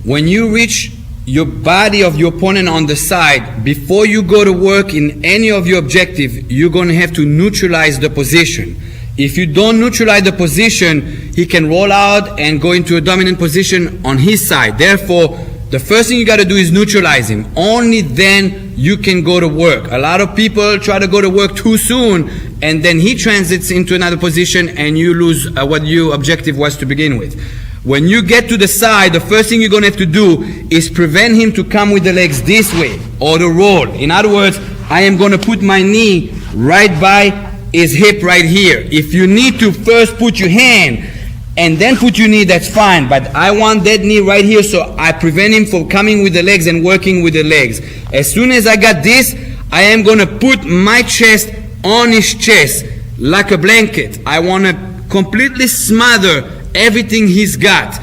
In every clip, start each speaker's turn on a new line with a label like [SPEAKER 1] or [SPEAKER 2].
[SPEAKER 1] When you reach your body of your opponent on the side, before you go to work in any of your objective, you're going to have to neutralize the position. If you don't neutralize the position, he can roll out and go into a dominant position on his side. Therefore, the first thing you got to do is neutralize him. Only then you can go to work. A lot of people try to go to work too soon, and then he transits into another position and you lose what your objective was to begin with. When you get to the side, the first thing you're going to have to do is prevent him to come with the legs this way or to roll. In other words, I am going to put my knee right by his hip right here. If you need to first put your hand and then put your knee, that's fine. But I want that knee right here, so I prevent him from coming with the legs and working with the legs. As soon as I got this, I am going to put my chest on his chest like a blanket. I want to completely smother everything he's got.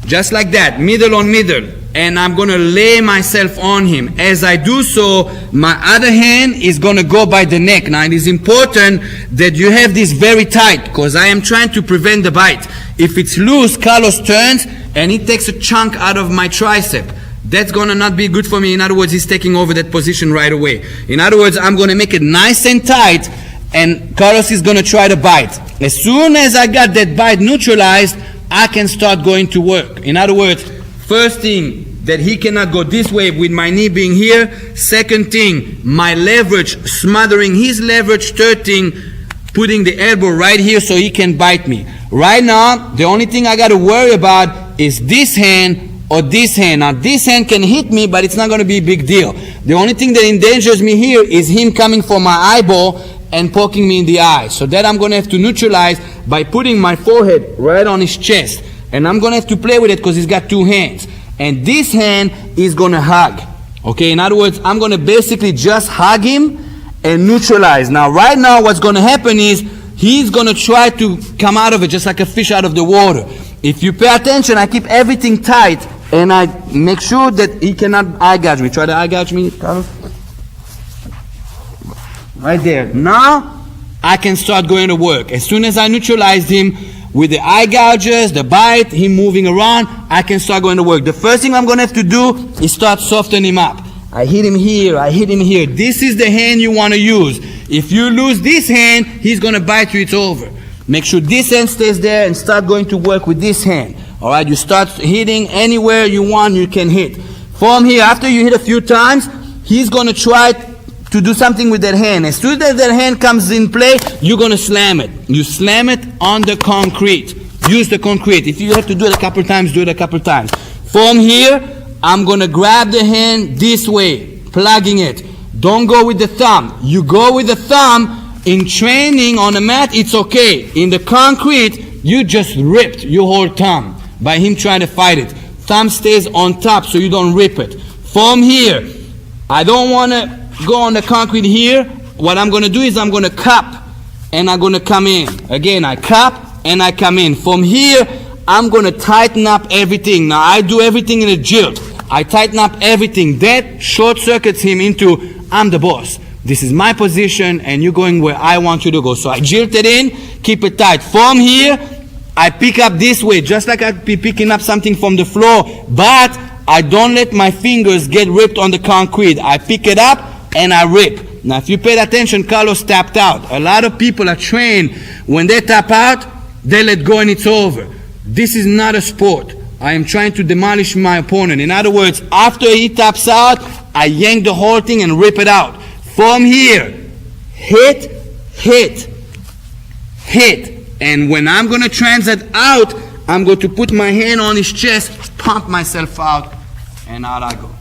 [SPEAKER 1] Just like that, middle on middle. And I'm going to lay myself on him. As I do so, my other hand is going to go by the neck. Now, it is important that you have this very tight, because I am trying to prevent the bite. If it's loose, Carlos turns and he takes a chunk out of my tricep. That's going to not be good for me. In other words, he's taking over that position right away. In other words, I'm going to make it nice and tight, and Carlos is going to try to bite. As soon as I got that bite neutralized, I can start going to work. In other words, first thing, that he cannot go this way with my knee being here. Second thing, my leverage, smothering his leverage. Third thing, putting the elbow right here so he can bite me. Right now, the only thing I got to worry about is this hand or this hand. Now, this hand can hit me, but it's not going to be a big deal. The only thing that endangers me here is him coming for my eyeball and poking me in the eye. So that I'm going to have to neutralize by putting my forehead right on his chest. And I'm going to have to play with it because he's got two hands. And this hand is going to hug. Okay, in other words, I'm going to basically just hug him and neutralize. Now, right now, what's going to happen is he's going to try to come out of it just like a fish out of the water. If you pay attention, I keep everything tight and I make sure that he cannot eye gouge me. Try to eye gouge me, Carlos. Right there. Now, I can start going to work. As soon as I neutralized him, with the eye gouges, the bite, him moving around, I can start going to work. The first thing I'm going to have to do is start softening him up. I hit him here, I hit him here. This is the hand you want to use. If you lose this hand, he's going to bite you, it's over. Make sure this hand stays there and start going to work with this hand. Alright, you start hitting anywhere you want, you can hit. From here, after you hit a few times, he's going to try to do something with that hand. As soon as that hand comes in play, you're going to slam it. You slam it on the concrete. Use the concrete. If you have to do it a couple times, do it a couple times. From here, I'm going to grab the hand this way, plugging it. Don't go with the thumb. You go with the thumb. In training on the mat, it's okay. In the concrete, you just ripped your whole thumb by him trying to fight it. Thumb stays on top so you don't rip it. From here, I don't want to go on the concrete here. What I'm going to do is I'm going to cup and I'm going to come in. Again, I cup and I come in. From here, I'm going to tighten up everything. Now, I do everything in a jilt. I tighten up everything. That short circuits him into, I'm the boss. This is my position and you're going where I want you to go. So I jilt it in, keep it tight. From here, I pick up this way, just like I'd be picking up something from the floor, but I don't let my fingers get ripped on the concrete. I pick it up and I rip. Now, if you paid attention, Carlos tapped out. A lot of people are trained, when they tap out, they let go and it's over. This is not a sport. I am trying to demolish my opponent. In other words, after he taps out, I yank the whole thing and rip it out. From here, hit, hit, hit. And when I'm going to transit out, I'm going to put my hand on his chest, pump myself out, and out I go.